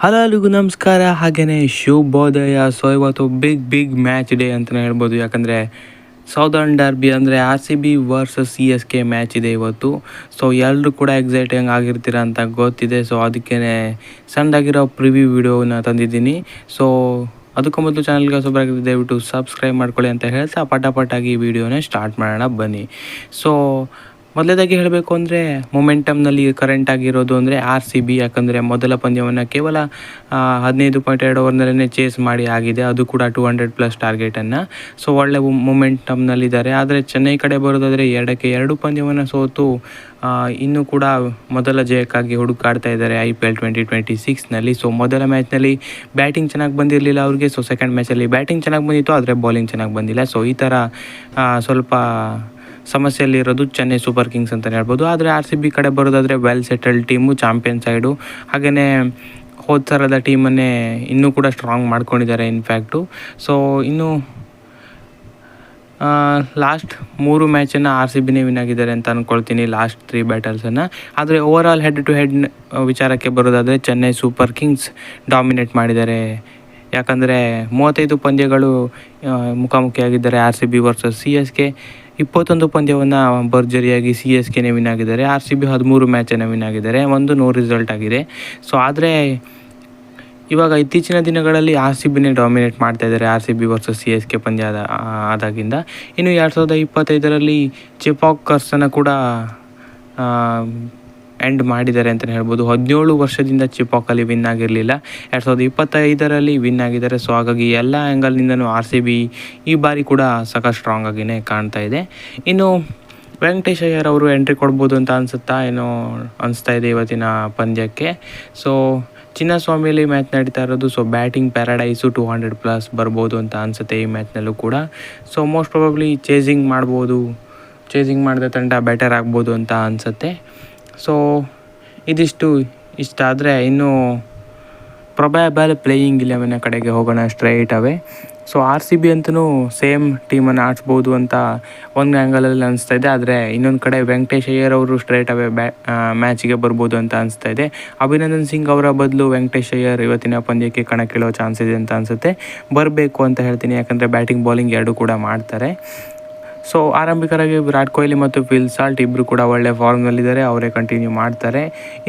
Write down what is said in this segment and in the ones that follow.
Hello ಎಲ್ರಿಗೂ ನಮಸ್ಕಾರ, ಹಾಗೆಯೇ ಶುಭೋದಯ. ಸೊ ಇವತ್ತು ಬಿಗ್ ಮ್ಯಾಚ್ ಡೇ ಅಂತಲೇ ಹೇಳ್ಬೋದು. ಯಾಕಂದರೆ ಸೌದರ್ನ್ ಡರ್ಬಿ ಅಂದರೆ RCB ವರ್ಸಸ್ CSK ಮ್ಯಾಚ್ ಇದೆ ಇವತ್ತು. ಸೊ ಎಲ್ಲರೂ ಕೂಡ ಎಕ್ಸೈಟಿಂಗ್ ಆಗಿರ್ತೀರ ಅಂತ ಗೊತ್ತಿದೆ. ಸೊ ಅದಕ್ಕೇ ಸಣ್ಣದಾಗಿರೋ ಪ್ರಿವ್ಯೂ ವಿಡಿಯೋನ ತಂದಿದ್ದೀನಿ. ಸೊ ಅದಕ್ಕೂ ಮೊದಲು ಚಾನಲ್ಗೆ ಹೊಸಬರಾಗಿದ್ದರೆ ದಯವಿಟ್ಟು ಸಬ್ಸ್ಕ್ರೈಬ್ ಮಾಡ್ಕೊಳ್ಳಿ ಅಂತ ಹೇಳ್ತಾ ಪಟಾಪಟಾಗಿ ಈ ವಿಡಿಯೋನ ಸ್ಟಾರ್ಟ್ ಮಾಡೋಣ ಬನ್ನಿ. ಸೊ ಮೊದಲೇದಾಗಿ ಹೇಳಬೇಕು ಅಂದರೆ ಮೊಮೆಂಟಮ್ನಲ್ಲಿ ಕರೆಂಟ್ ಆಗಿರೋದು ಅಂದರೆ RCB. ಯಾಕಂದರೆ ಮೊದಲ ಪಂದ್ಯವನ್ನು ಕೇವಲ 15.2 ಓವರ್ನಲ್ಲೇ ಚೇಸ್ ಮಾಡಿ ಆಗಿದೆ, ಅದು ಕೂಡ 200+ ಟಾರ್ಗೆಟನ್ನು. ಸೊ ಒಳ್ಳೆ ಮೊಮೆಂಟಮ್ನಲ್ಲಿದ್ದಾರೆ. ಆದರೆ ಚೆನ್ನೈ ಕಡೆ ಬರೋದಾದರೆ 2 ಪಂದ್ಯವನ್ನು ಸೋತು ಇನ್ನೂ ಕೂಡ ಮೊದಲ ಜಯಕ್ಕಾಗಿ ಹುಡುಕಾಡ್ತಾ ಇದ್ದಾರೆ IPL 2026ನಲ್ಲಿ. ಸೊ ಮೊದಲ ಮ್ಯಾಚ್ನಲ್ಲಿ ಬ್ಯಾಟಿಂಗ್ ಚೆನ್ನಾಗಿ ಬಂದಿರಲಿಲ್ಲ ಅವ್ರಿಗೆ. ಸೊ ಸೆಕೆಂಡ್ ಮ್ಯಾಚಲ್ಲಿ ಬ್ಯಾಟಿಂಗ್ ಚೆನ್ನಾಗಿ ಬಂದಿತ್ತು, ಆದರೆ ಬೌಲಿಂಗ್ ಚೆನ್ನಾಗಿ ಬಂದಿಲ್ಲ. ಸೊ ಈ ಥರ ಸ್ವಲ್ಪ ಸಮಸ್ಯೆಯಲ್ಲಿರೋದು ಚೆನ್ನೈ ಸೂಪರ್ ಕಿಂಗ್ಸ್ ಅಂತಲೇ ಹೇಳ್ಬೋದು. ಆದರೆ RCB ಕಡೆ ಬರೋದಾದರೆ well settled team, champion side. ಹಾಗೆಯೇ ಹೋದ ಥರದ ಟೀಮನ್ನೇ ಇನ್ನೂ ಕೂಡ ಸ್ಟ್ರಾಂಗ್ ಮಾಡ್ಕೊಂಡಿದ್ದಾರೆ ಇನ್ಫ್ಯಾಕ್ಟು. ಸೊ ಇನ್ನು ಲಾಸ್ಟ್ 3 ಮ್ಯಾಚನ್ನು RCBನೇ ವಿನ್ ಆಗಿದ್ದಾರೆ ಅಂತ ಅಂದ್ಕೊಳ್ತೀನಿ, ಲಾಸ್ಟ್ 3 ಬ್ಯಾಟಲ್ಸನ್ನು. ಆದರೆ ಓವರಾಲ್ ಹೆಡ್ ಟು ಹೆಡ್ ವಿಚಾರಕ್ಕೆ ಬರೋದಾದರೆ ಚೆನ್ನೈ ಸೂಪರ್ ಕಿಂಗ್ಸ್ ಡಾಮಿನೇಟ್ ಮಾಡಿದ್ದಾರೆ. ಯಾಕಂದರೆ 35 ಪಂದ್ಯಗಳು ಮುಖಾಮುಖಿಯಾಗಿದ್ದಾರೆ RCB ವರ್ಸಸ್ CSK. 21 ಪಂದ್ಯವನ್ನು ಭರ್ಜರಿಯಾಗಿ CSKನೇ ವಿನ್ ಆಗಿದ್ದಾರೆ. RCB 13 ಮ್ಯಾಚನ್ನು ವಿನ್ ಆಗಿದ್ದಾರೆ, ನೋ ರಿಸಲ್ಟ್ ಆಗಿದೆ. ಸೊ ಆದರೆ ಇವಾಗ ಇತ್ತೀಚಿನ ದಿನಗಳಲ್ಲಿ RCBನೇ ಡಾಮಿನೇಟ್ ಮಾಡ್ತಾಯಿದ್ದಾರೆ, RCB ವರ್ಸಸ್ CSK ಪಂದ್ಯ ಆದಾಗಿಂದ. ಇನ್ನು 2025ರಲ್ಲಿ ಚಿಪಾಕರ್ಸನ್ನು ಕೂಡ ಎಂಡ್ ಮಾಡಿದ್ದಾರೆ ಅಂತಲೇ ಹೇಳ್ಬೋದು. 17 ವರ್ಷದಿಂದ ಚಿಪಾಕಲ್ಲಿ ವಿನ್ ಆಗಿರಲಿಲ್ಲ, 2025ರಲ್ಲಿ ವಿನ್ ಆಗಿದ್ದಾರೆ. ಸೊ ಹಾಗಾಗಿ ಎಲ್ಲ ಆ್ಯಂಗಲ್ನಿಂದನೂ RCB ಈ ಬಾರಿ ಕೂಡ ಸಾಕಷ್ಟು ಸ್ಟ್ರಾಂಗ್ ಆಗಿಯೇ ಕಾಣ್ತಾ ಇದೆ. ಇನ್ನು ವೆಂಕಟೇಶ್ ಅಯ್ಯರ್ ಅವರು ಎಂಟ್ರಿ ಕೊಡ್ಬೋದು ಅಂತ ಅನಿಸ್ತಾ ಇದೆ ಇವತ್ತಿನ ಪಂದ್ಯಕ್ಕೆ. ಸೊ ಚಿನ್ನಸ್ವಾಮಿಯಲ್ಲಿ ಮ್ಯಾಚ್ ನಡೀತಾ ಇರೋದು. ಸೊ ಬ್ಯಾಟಿಂಗ್ ಪ್ಯಾರಡೈಸು 200+ ಬರ್ಬೋದು ಅಂತ ಅನಿಸುತ್ತೆ ಈ ಮ್ಯಾಚ್ನಲ್ಲೂ ಕೂಡ. ಸೊ ಮೋಸ್ಟ್ ಪ್ರಾಬಬ್ಲಿ ಚೇಸಿಂಗ್ ಮಾಡಿದ ತಂಡ ಬೆಟರ್ ಆಗ್ಬೋದು ಅಂತ ಅನಿಸುತ್ತೆ. ಸೊ ಇಷ್ಟಾದರೆ ಇನ್ನು ಪ್ರೊಬ್ಯಾಬಲ್ ಪ್ಲೇಯಿಂಗ್ 11 ಕಡೆಗೆ ಹೋಗೋಣ ಸ್ಟ್ರೈಟ್ ಅವೇ. ಸೊ RCB ಅಂತೂ ಸೇಮ್ ಟೀಮನ್ನು ಆಡಿಸ್ಬೋದು ಅಂತ ಒಂದು ಆ್ಯಂಗಲಲ್ಲಿ ಅನಿಸ್ತಾ ಇದೆ. ಆದರೆ ಇನ್ನೊಂದು ಕಡೆ ವೆಂಕಟೇಶ್ ಅಯ್ಯರ್ ಅವರು ಸ್ಟ್ರೈಟ್ ಅವೇ ಮ್ಯಾಚಿಗೆ ಬರ್ಬೋದು ಅಂತ ಅನಿಸ್ತಾ ಇದೆ. ಅಭಿನಂದನ್ ಸಿಂಗ್ ಅವರ ಬದಲು ವೆಂಕಟೇಶ್ ಅಯ್ಯರ್ ಇವತ್ತಿನ ಪಂದ್ಯಕ್ಕೆ ಕಣಕ್ಕಿಳೋ ಚಾನ್ಸ್ ಇದೆ ಅಂತ ಅನಿಸುತ್ತೆ. ಬರಬೇಕು ಅಂತ ಹೇಳ್ತೀನಿ, ಯಾಕಂದರೆ ಬ್ಯಾಟಿಂಗ್ ಬೌಲಿಂಗ್ ಎರಡೂ ಕೂಡ ಮಾಡ್ತಾರೆ. ಸೊ ಆರಂಭಿಕರಾಗಿ ವಿರಾಟ್ ಕೊಹ್ಲಿ ಮತ್ತು ಫಿಲ್ ಸಾಲ್ಟ್ ಇಬ್ಬರು ಕೂಡ ಒಳ್ಳೆ ಫಾರ್ಮ್ನಲ್ಲಿದ್ದಾರೆ, ಅವರೇ ಕಂಟಿನ್ಯೂ ಮಾಡ್ತಾರೆ.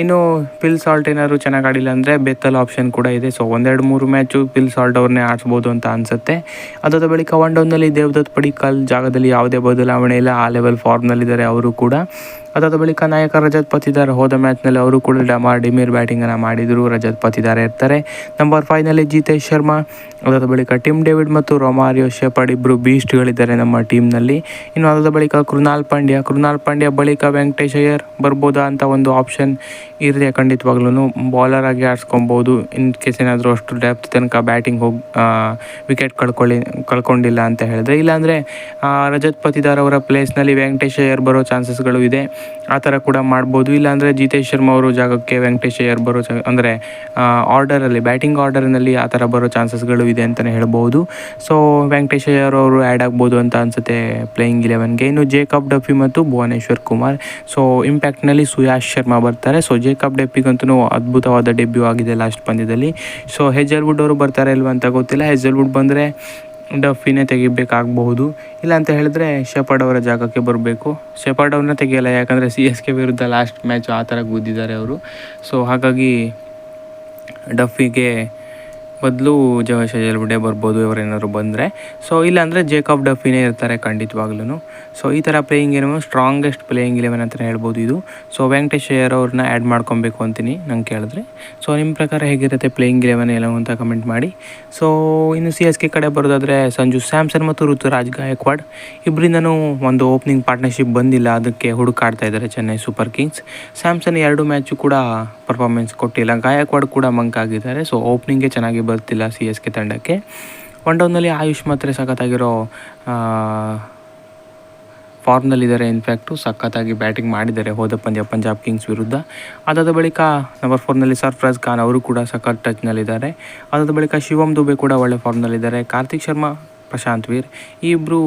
ಇನ್ನು ಫಿಲ್ ಸಾಲ್ಟ್ ಏನಾದ್ರು ಚೆನ್ನಾಗಿ ಆಡಿಲ್ಲ ಅಂದರೆ ಬೆತ್ತಲ್ ಆಪ್ಷನ್ ಕೂಡ ಇದೆ. ಸೊ 1-2-3 ಮ್ಯಾಚು ಫಿಲ್ ಸಾಲ್ಟ್ ಅವ್ರನ್ನೇ ಆಡಿಸ್ಬೋದು ಅಂತ ಅನಿಸುತ್ತೆ. ಅದಾದ ಬಳಿಕ 1 ಡೌನ್ನಲ್ಲಿ ದೇವದತ್ ಪಡಿಕ್ಕಲ್ ಜಾಗದಲ್ಲಿ ಯಾವುದೇ ಬದಲಾವಣೆ ಇಲ್ಲ, ಆ ಲೆವೆಲ್ ಫಾರ್ಮ್ನಲ್ಲಿದ್ದಾರೆ ಅವರು ಕೂಡ. ಅದಾದ ಬಳಿಕ ನಾಯಕ ರಜತ್ ಪತಿದಾರ್ ಹೋದ ಮ್ಯಾಚ್ನಲ್ಲಿ ಅವರು ಕೂಡ ಡಿಮಿರ್ ಬ್ಯಾಟಿಂಗನ್ನು ಮಾಡಿದರು, ರಜತ್ ಪತಿದಾರ್ ಇರ್ತಾರೆ. ನಂಬರ್ 5ನಲ್ಲಿ ಜಿತೇಶ್ ಶರ್ಮಾ, ಅದಾದ ಬಳಿಕ ಟಿಮ್ ಡೇವಿಡ್ ಮತ್ತು ರೊಮಾರಿಯೋ ಶೆಪರ್ಡ್ ಇಬ್ಬರು ಬೀಸ್ಟ್ಗಳಿದ್ದಾರೆ ನಮ್ಮ ಟೀಮ್ನಲ್ಲಿ. ಇನ್ನು ಅದಾದ ಬಳಿಕ ಕೃನಾಲ್ ಪಾಂಡ್ಯ ಬಳಿಕ ವೆಂಕಟೇಶ್ ಅಯ್ಯರ್ ಬರ್ಬೋದಾ ಅಂತ ಒಂದು ಆಪ್ಷನ್ ಇರಲಿ. ಖಂಡಿತವಾಗ್ಲೂ ಬೌಲರ್ ಆಗಿ ಆಡಿಸ್ಕೊಬೋದು ಇನ್ ಕೇಸ್ ಏನಾದರೂ ಅಷ್ಟು ಡೆಪ್ತ್ ತನಕ ಬ್ಯಾಟಿಂಗ್ ವಿಕೆಟ್ ಕಳ್ಕೊಂಡಿಲ್ಲ ಅಂತ ಹೇಳಿದ್ರೆ. ಇಲ್ಲಾಂದರೆ ರಜತ್ ಪತಿದಾರ್ ಅವರ ಪ್ಲೇಸ್ನಲ್ಲಿ ವೆಂಕಟೇಶ್ ಅಯ್ಯರ್ ಬರೋ ಚಾನ್ಸಸ್ಗಳು ಇದೆ, ಆ ಥರ ಕೂಡ ಮಾಡ್ಬೋದು. ಇಲ್ಲಾಂದರೆ ಜಿತೇಶ್ ಶರ್ಮಾ ಅವರು ಜಾಗಕ್ಕೆ ವೆಂಕಟೇಶ್ ಅಯ್ಯರ್ ಬರೋ ಅಂದರೆ ಬ್ಯಾಟಿಂಗ್ ಆರ್ಡರ್ನಲ್ಲಿ ಆ ಥರ ಬರೋ ಚಾನ್ಸಸ್ಗಳು ಇದೆ ಅಂತಲೇ ಹೇಳ್ಬೋದು. ಸೊ ವೆಂಕಟೇಶ್ ಅಯ್ಯರ್ ಅವರು ಆ್ಯಡ್ ಆಗ್ಬೋದು ಅಂತ ಅನಿಸುತ್ತೆ ಪ್ಲೇಯಿಂಗ್ 11ಗೆ. ಇನ್ನು ಜೇಕಬ್ ಡಫಿ ಮತ್ತು ಭುವನೇಶ್ವರ್ ಕುಮಾರ್. ಸೊ ಇಂಪ್ಯಾಕ್ಟ್ನಲ್ಲಿ ಸುಯಾಶ್ ಶರ್ಮಾ ಬರ್ತಾರೆ. ಸೊ ಜೇಕಬ್ ಡಫಿಗಂತೂ ಅದ್ಭುತವಾದ ಡೆಬ್ಯೂ ಆಗಿದೆ ಲಾಸ್ಟ್ ಪಂದ್ಯದಲ್ಲಿ. ಸೊ ಹೆಜಲ್ವುಡ್ ಅವರು ಬರ್ತಾರೆ ಇಲ್ವ ಅಂತ ಗೊತ್ತಿಲ್ಲ. ಹೆಜಲ್ವುಡ್ ಬಂದರೆ ಡಫಿನೇ ತೆಗಿಬೇಕಾಗಬಹುದು, ಇಲ್ಲ ಅಂತ ಹೇಳಿದ್ರೆ ಶೆಪರ್ಡ್ ಅವರ ಜಾಗಕ್ಕೆ ಬರಬೇಕು. ಶೆಪರ್ಡ್ ಅವ್ರನ್ನ ತೆಗಿಯಲ್ಲ, ಯಾಕಂದರೆ CSK ವಿರುದ್ಧ ಲಾಸ್ಟ್ ಮ್ಯಾಚು ಆ ಥರ ಗುದ್ದಿದ್ದಾರೆ ಅವರು. ಸೊ ಹಾಗಾಗಿ ಡಫಿಗೆ ಬದಲು ಜವೇಶ್ ಹೆಜಲ್ವುಡ್ಡೇ ಬರ್ಬೋದು ಇವರೇನಾದ್ರು ಬಂದರೆ. ಸೊ ಇಲ್ಲಾಂದರೆ ಜೇಕಬ್ ಡಫಿನೇ ಇರ್ತಾರೆ ಖಂಡಿತವಾಗ್ಲೂ. ಸೊ ಈ ಥರ ಪ್ಲೇಯಿಂಗ್ ಸ್ಟ್ರಾಂಗೆಸ್ಟ್ ಪ್ಲೇಯಿಂಗ್ 11 ಅಂತಲೇ ಹೇಳ್ಬೋದು ಇದು. ಸೊ ವೆಂಕಟೇಶ್ ಅಯ್ಯರ್ ಅವ್ರನ್ನ ಆ್ಯಡ್ ಮಾಡ್ಕೊಬೇಕು ಅಂತೀನಿ ನಂಗೆ ಕೇಳಿದ್ರೆ. ಸೊ ನಿಮ್ಮ ಪ್ರಕಾರ ಹೇಗಿರುತ್ತೆ ಪ್ಲೇಯಿಂಗ್ 11 ಎಲ್ಲ ಅಂತ ಕಮೆಂಟ್ ಮಾಡಿ. ಸೊ ಇನ್ನು CSK ಕಡೆ ಬರೋದಾದರೆ ಸಂಜು ಸ್ಯಾಮ್ಸನ್ ಮತ್ತು ಋತುರಾಜ್ ಗಾಯಕ್ವಾಡ್ ಇಬ್ಬರಿಂದನೂ ಒಂದು ಓಪನಿಂಗ್ ಪಾರ್ಟ್ನರ್ಶಿಪ್ ಬಂದಿಲ್ಲ, ಅದಕ್ಕೆ ಹುಡುಕಾಡ್ತಾ ಇದ್ದಾರೆ Chennai super Kings. Samson 2 match ಕೂಡ ಪರ್ಫಾರ್ಮೆನ್ಸ್ ಕೊಟ್ಟಿಲ್ಲ, ಗಾಯಕ್ವಾಡ್ ಕೂಡ ಮಂಕಾಗಿದ್ದಾರೆ. ಸೊ ಓಪನಿಂಗ್ಗೆ ಚೆನ್ನಾಗಿ ಬರ್ತಿಲ್ಲ CSK ತಂಡಕ್ಕೆ. 1 ಡೌನ್ನಲ್ಲಿ ಆಯುಷ್ ಮಾತ್ರ ಸಖತ್ತಾಗಿರೋ ಫಾರ್ಮ್ನಲ್ಲಿದ್ದಾರೆ. ಇನ್ಫ್ಯಾಕ್ಟು ಸಖತ್ತಾಗಿ ಬ್ಯಾಟಿಂಗ್ ಮಾಡಿದ್ದಾರೆ ಹೋದ ಪಂದ್ಯ ಪಂಜಾಬ್ ಕಿಂಗ್ಸ್ ವಿರುದ್ಧ. ಅದಾದ ಬಳಿಕ ನಂಬರ್ 4ನಲ್ಲಿ ಸರ್ಫರಾಜ್ ಖಾನ್ ಅವರು ಕೂಡ ಸಖತ್ ಟಚ್ನಲ್ಲಿದ್ದಾರೆ. ಅದಾದ ಬಳಿಕ ಶಿವಮ್ ದುಬೆ ಕೂಡ ಒಳ್ಳೆ ಫಾರ್ಮ್ನಲ್ಲಿದ್ದಾರೆ. ಕಾರ್ತಿಕ್ ಶರ್ಮಾ, ಪ್ರಶಾಂತ್ ವೀರ್ ಈ ಇಬ್ಬರು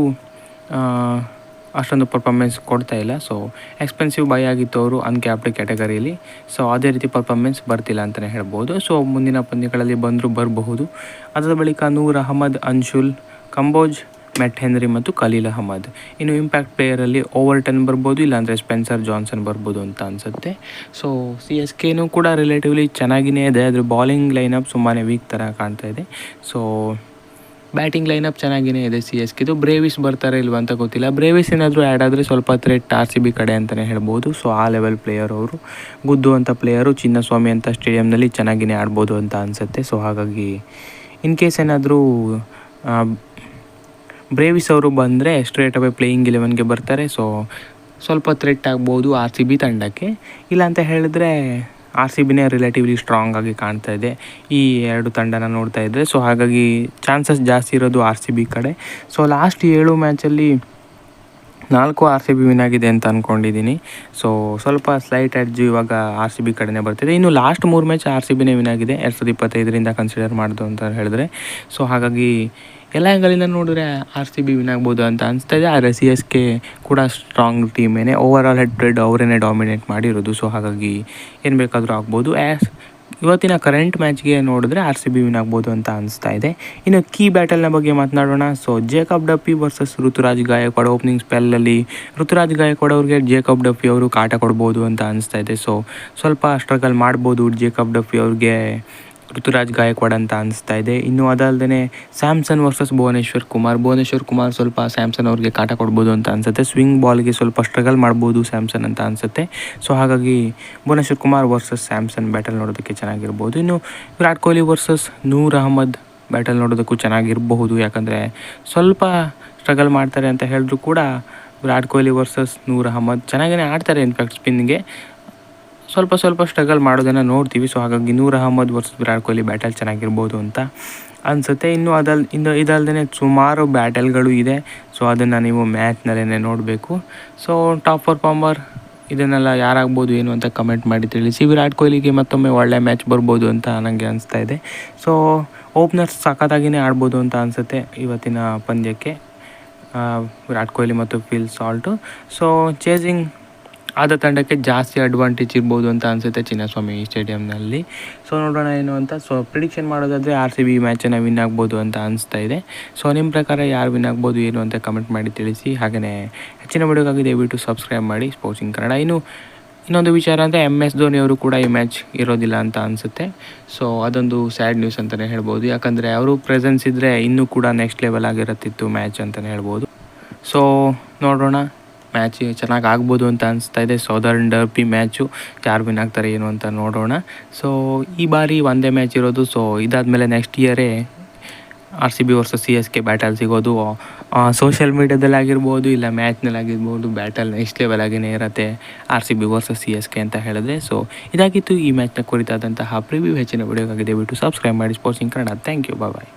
ಅಷ್ಟೊಂದು ಪರ್ಫಾರ್ಮೆನ್ಸ್ ಕೊಡ್ತಾ ಇಲ್ಲ. ಸೊ ಎಕ್ಸ್ಪೆನ್ಸಿವ್ ಬೈ ಆಗಿತ್ತು ಅವರು ಅನ್ಕ್ಯಾಪ್ಡ್ ಕ್ಯಾಟಗರಿಯಲ್ಲಿ. ಸೊ ಅದೇ ರೀತಿ ಪರ್ಫಾರ್ಮೆನ್ಸ್ ಬರ್ತಿಲ್ಲ ಅಂತಲೇ ಹೇಳ್ಬೋದು. ಸೊ ಮುಂದಿನ ಪಂದ್ಯಗಳಲ್ಲಿ ಬಂದರೂ ಬರಬಹುದು. ಅದರ ಬಳಿಕ ನೂರ್ ಅಹಮದ್, ಅನ್ಶುಲ್, ಕಂಬೋಜ್, ಮ್ಯಾಟ್ ಹೆನ್ರಿ ಮತ್ತು ಖಲೀಲ್ ಅಹಮದ್. ಇನ್ನು ಇಂಪ್ಯಾಕ್ಟ್ ಪ್ಲೇಯರಲ್ಲಿ ಓವರ್ಟನ್ ಬರ್ಬೋದು, ಇಲ್ಲಾಂದರೆ ಸ್ಪೆನ್ಸರ್ ಜಾನ್ಸನ್ ಬರ್ಬೋದು ಅಂತ ಅನಿಸುತ್ತೆ. ಸೊ CSKನೂ ಕೂಡ ರಿಲೇಟಿವ್ಲಿ ಚೆನ್ನಾಗಿಯೇ ಇದೆ. ಅದ್ರ ಬಾಲಿಂಗ್ ಲೈನಪ್ ತುಂಬಾ ವೀಕ್ ಥರ ಕಾಣ್ತಾ ಇದೆ. ಸೊ ಬ್ಯಾಟಿಂಗ್ ಲೈನಪ್ ಚೆನ್ನಾಗಿಯೇ ಇದೆ CSKದು. ಬ್ರೇವಿಸ್ ಬರ್ತಾರೆ ಇಲ್ವ ಅಂತ ಗೊತ್ತಿಲ್ಲ. ಬ್ರೇವಿಸ್ ಏನಾದರೂ ಆ್ಯಡ್ ಆದರೆ ಸ್ವಲ್ಪ ಥ್ರೆಟ್ RCB ಕಡೆ ಅಂತಲೇ ಹೇಳ್ಬೋದು. ಸೊ ಆ ಲೆವೆಲ್ ಪ್ಲೇಯರ್ ಅವರು, ಗುದ್ದು ಅಂತ ಪ್ಲೇಯರು, ಚಿನ್ನಸ್ವಾಮಿ ಅಂತ ಸ್ಟೇಡಿಯಂನಲ್ಲಿ ಚೆನ್ನಾಗಿಯೇ ಆಡ್ಬೋದು ಅಂತ ಅನಿಸುತ್ತೆ. ಸೊ ಹಾಗಾಗಿ ಇನ್ ಕೇಸ್ ಏನಾದರೂ ಬ್ರೇವಿಸ್ ಅವರು ಬಂದರೆ ಸ್ಟ್ರೇಟ್ ಅವೇ ಪ್ಲೇಯಿಂಗ್ 11ಗೆ ಬರ್ತಾರೆ. ಸೊ ಸ್ವಲ್ಪ ಥ್ರೆಟ್ ಆಗ್ಬೋದು RCB ತಂಡಕ್ಕೆ. ಇಲ್ಲ ಅಂತ ಹೇಳಿದ್ರೆ RCBನೇ ರಿಲೇಟಿವ್ಲಿ ಸ್ಟ್ರಾಂಗ್ ಆಗಿ ಕಾಣ್ತಾ ಇದೆ ಈ ಎರಡು ತಂಡನ ನೋಡ್ತಾ ಇದ್ದರೆ. ಸೊ ಹಾಗಾಗಿ ಚಾನ್ಸಸ್ ಜಾಸ್ತಿ ಇರೋದು RCB ಕಡೆ. ಸೊ ಲಾಸ್ಟ್ 7 ಮ್ಯಾಚಲ್ಲಿ 4 RCB ವಿನ್ ಆಗಿದೆ ಅಂತ ಅಂದ್ಕೊಂಡಿದ್ದೀನಿ. ಸೊ ಸ್ವಲ್ಪ ಸ್ಲೈಟ್ ಎಡ್ಜ್ ಇವಾಗ RCB ಕಡೆನೇ ಬರ್ತಿದೆ. ಇನ್ನು ಲಾಸ್ಟ್ 3 ಮ್ಯಾಚ್ RCBನೇ ವಿನ್ ಆಗಿದೆ 2025ರಿಂದ ಕನ್ಸಿಡರ್ ಮಾಡೋದು ಅಂತ ಹೇಳಿದ್ರೆ. ಸೊ ಹಾಗಾಗಿ ಎಲ್ಲ ಆ್ಯಂಗಲಿಂದ ನೋಡಿದ್ರೆ RCB ವಿನ್ ಆಗ್ಬೋದು ಅಂತ ಅನಿಸ್ತಾ ಇದೆ. ಆದರೆ CSK ಕೂಡ ಸ್ಟ್ರಾಂಗ್ ಟೀಮೇನೆ, overall head to head ಅವರೇನೆ ಡಾಮಿನೇಟ್ ಮಾಡಿರೋದು. ಸೊ ಹಾಗಾಗಿ ಏನು ಬೇಕಾದರೂ ಆಗ್ಬೋದು. ಇವತ್ತಿನ ಕರೆಂಟ್ ಮ್ಯಾಚ್ಗೆ ನೋಡಿದ್ರೆ RCB ವಿನ್ ಆಗ್ಬೋದು ಅಂತ ಅನಿಸ್ತಾ ಇದೆ. ಇನ್ನು ಕೀ ಬ್ಯಾಟಲ್ನ ಬಗ್ಗೆ ಮಾತನಾಡೋಣ. So Jacob Duffy versus Ruturaj Gaikwad. Opening ಸ್ಪೆಲ್ಲಲ್ಲಿ ಋತುರಾಜ್ ಗಾಯಕ್ವಾಡ್ ಅವ್ರಿಗೆ ಜೇಕಬ್ ಡಪ್ಪಿ ಅವರು ಕಾಟ ಕೊಡ್ಬೋದು ಅಂತ ಅನಿಸ್ತಾ ಇದೆ. ಸೊ ಸ್ವಲ್ಪ ಸ್ಟ್ರಗಲ್ ಮಾಡ್ಬೋದು ಜೇಕಬ್ ಡಪ್ಪಿ ಅವ್ರಿಗೆ ಋತುರಾಜ್ ಗಾಯಕ್ವಾಡ್ ಅಂತ ಅನಿಸ್ತಾ ಇದೆ. ಇನ್ನು ಅದಲ್ಲದೆ ಸ್ಯಾಮ್ಸನ್ ವರ್ಸಸ್ ಭುವನೇಶ್ವರ್ ಕುಮಾರ್ ಸ್ವಲ್ಪ ಸ್ಯಾಮ್ಸನ್ ಅವ್ರಿಗೆ ಕಾಟ ಕೊಡ್ಬೋದು ಅಂತ ಅನಿಸುತ್ತೆ. ಸ್ವಿಂಗ್ ಬಾಲ್ಗೆ ಸ್ವಲ್ಪ ಸ್ಟ್ರಗಲ್ ಮಾಡ್ಬೋದು ಸ್ಯಾಮ್ಸನ್ ಅಂತ ಅನಿಸುತ್ತೆ. ಸೊ ಹಾಗಾಗಿ ಭುವನೇಶ್ವರ್ ಕುಮಾರ್ ವರ್ಸಸ್ ಸ್ಯಾಮ್ಸನ್ ಬ್ಯಾಟಲ್ ನೋಡೋದಕ್ಕೆ ಚೆನ್ನಾಗಿರ್ಬೋದು. ಇನ್ನು ವಿರಾಟ್ ಕೊಹ್ಲಿ ವರ್ಸಸ್ ನೂರ್ ಅಹಮದ್ ಬ್ಯಾಟಲ್ ನೋಡೋದಕ್ಕೂ ಚೆನ್ನಾಗಿರಬಹುದು. ಯಾಕಂದರೆ ಸ್ವಲ್ಪ ಸ್ಟ್ರಗಲ್ ಮಾಡ್ತಾರೆ ಅಂತ ಹೇಳಿದ್ರು ಕೂಡ ವಿರಾಟ್ ಕೊಹ್ಲಿ ವರ್ಸಸ್ ನೂರ್ ಅಹಮದ್ ಚೆನ್ನಾಗೇ ಆಡ್ತಾರೆ. ಇನ್ಫ್ಯಾಕ್ಟ್ ಸ್ಪಿನ್ಗೆ ಸ್ವಲ್ಪ ಸ್ಟ್ರಗಲ್ ಮಾಡೋದನ್ನು ನೋಡ್ತೀವಿ. ಸೊ ಹಾಗಾಗಿ ನೂರ್ ಅಹಮದ್ ವರ್ಸಸ್ ವಿರಾಟ್ ಕೊಹ್ಲಿ ಬ್ಯಾಟಲ್ ಚೆನ್ನಾಗಿರ್ಬೋದು ಅಂತ ಅನಿಸುತ್ತೆ. ಇನ್ನು ಇದಲ್ಲದೆ ಸುಮಾರು ಬ್ಯಾಟಲ್ಗಳು ಇದೆ. ಸೊ ಅದನ್ನು ನೀವು ಮ್ಯಾಚ್ನಲ್ಲೇ ನೋಡಬೇಕು. ಸೊ ಟಾಪ್ ಪರ್ಫಾರ್ಮರ್ ಇದನ್ನೆಲ್ಲ ಯಾರಾಗ್ಬೋದು ಏನು ಅಂತ ಕಮೆಂಟ್ ಮಾಡಿ ತಿಳಿಸಿ. ವಿರಾಟ್ ಕೊಹ್ಲಿಗೆ ಮತ್ತೊಮ್ಮೆ ಒಳ್ಳೆ ಮ್ಯಾಚ್ ಬರ್ಬೋದು ಅಂತ ನನಗೆ ಅನಿಸ್ತಾ ಇದೆ. ಸೊ ಓಪನರ್ಸ್ ಸಖತ್ತಾಗಿಯೇ ಆಡ್ಬೋದು ಅಂತ ಅನಿಸುತ್ತೆ ಇವತ್ತಿನ ಪಂದ್ಯಕ್ಕೆ ವಿರಾಟ್ ಕೊಹ್ಲಿ ಮತ್ತು ಫಿಲ್ ಸಾಲ್ಟು. ಸೊ ಚೇಸಿಂಗ್ ಆದ ತಂಡಕ್ಕೆ ಜಾಸ್ತಿ ಅಡ್ವಾಂಟೇಜ್ ಇರ್ಬೋದು ಅಂತ ಅನಿಸುತ್ತೆ ಚಿನ್ನಸ್ವಾಮಿ ಸ್ಟೇಡಿಯಂನಲ್ಲಿ. ಸೊ ನೋಡೋಣ ಏನು ಅಂತ. ಸೊ ಪ್ರಿಡಿಕ್ಷನ್ ಮಾಡೋದಾದರೆ RCB ಮ್ಯಾಚನ್ನು ವಿನ್ ಆಗ್ಬೋದು ಅಂತ ಅನಿಸ್ತಾ ಇದೆ. ಸೊ ನಿಮ್ಮ ಪ್ರಕಾರ ಯಾರು ವಿನ್ ಆಗ್ಬೋದು ಏನು ಅಂತ ಕಮೆಂಟ್ ಮಾಡಿ ತಿಳಿಸಿ. ಹಾಗೆಯೇ ಹೆಚ್ಚಿನ ವಿಡಿಯೋಗಾಗಿ ದಯವಿಟ್ಟು ಸಬ್ಸ್ಕ್ರೈಬ್ ಮಾಡಿ ಸ್ಪೋರ್ಟ್ಸಿಂಗ್ ಕನ್ನಡ. ಇನ್ನೊಂದು ವಿಚಾರ ಅಂದರೆ MS ಧೋನಿ ಅವರು ಕೂಡ ಈ ಮ್ಯಾಚ್ ಇರೋದಿಲ್ಲ ಅಂತ ಅನಿಸುತ್ತೆ. ಸೊ ಅದೊಂದು ಸ್ಯಾಡ್ ನ್ಯೂಸ್ ಅಂತಲೇ ಹೇಳ್ಬೋದು. ಯಾಕಂದರೆ ಅವರು ಪ್ರೆಸೆನ್ಸ್ ಇದ್ದರೆ ಇನ್ನೂ ಕೂಡ ನೆಕ್ಸ್ಟ್ ಲೆವೆಲ್ ಆಗಿರುತ್ತಿತ್ತು ಮ್ಯಾಚ್ ಅಂತಲೇ ಹೇಳ್ಬೋದು. ಸೊ ನೋಡೋಣ, ಮ್ಯಾಚ್ ಚೆನ್ನಾಗಿ ಆಗ್ಬೋದು ಅಂತ ಅನಿಸ್ತಾ ಇದೆ. ಸೌದರ್ನ್ ಡರ್ಬಿ ಮ್ಯಾಚು ಯಾರು ವಿನ್ ಆಗ್ತಾರೆ ಏನು ಅಂತ ನೋಡೋಣ. ಸೊ ಈ ಬಾರಿ ಒಂದೇ ಮ್ಯಾಚ್ ಇರೋದು. ಸೊ ಇದಾದಮೇಲೆ ನೆಕ್ಸ್ಟ್ ಇಯರೇ RCB ವರ್ಸಸ್ CSK ಬ್ಯಾಟಲ್ ಸಿಗೋದು. ಸೋಷಿಯಲ್ ಮೀಡ್ಯಾದಲ್ಲಿ ಆಗಿರ್ಬೋದು, ಇಲ್ಲ ಮ್ಯಾಚ್ನಲ್ಲಾಗಿರ್ಬೋದು, ಬ್ಯಾಟಲ್ ನೆಕ್ಸ್ಟ್ ಲೆವೆಲ್ ಆಗಿಯೇ ಇರುತ್ತೆ RCB ವರ್ಸಸ್ CSK ಅಂತ ಹೇಳಿದ್ರೆ. ಸೊ ಇದಾಗಿತ್ತು ಈ ಮ್ಯಾಚ್ನ ಕುರಿತಾದಂತಹ ಪ್ರಿವ್ಯೂ. ಹೆಚ್ಚಿನ ವಿಡಿಯೋಗಾಗಿ ದಯವಿಟ್ಟು ಸಬ್ಸ್ಕ್ರೈಬ್ ಮಾಡಿ sports in Kannada. Thank you, bye.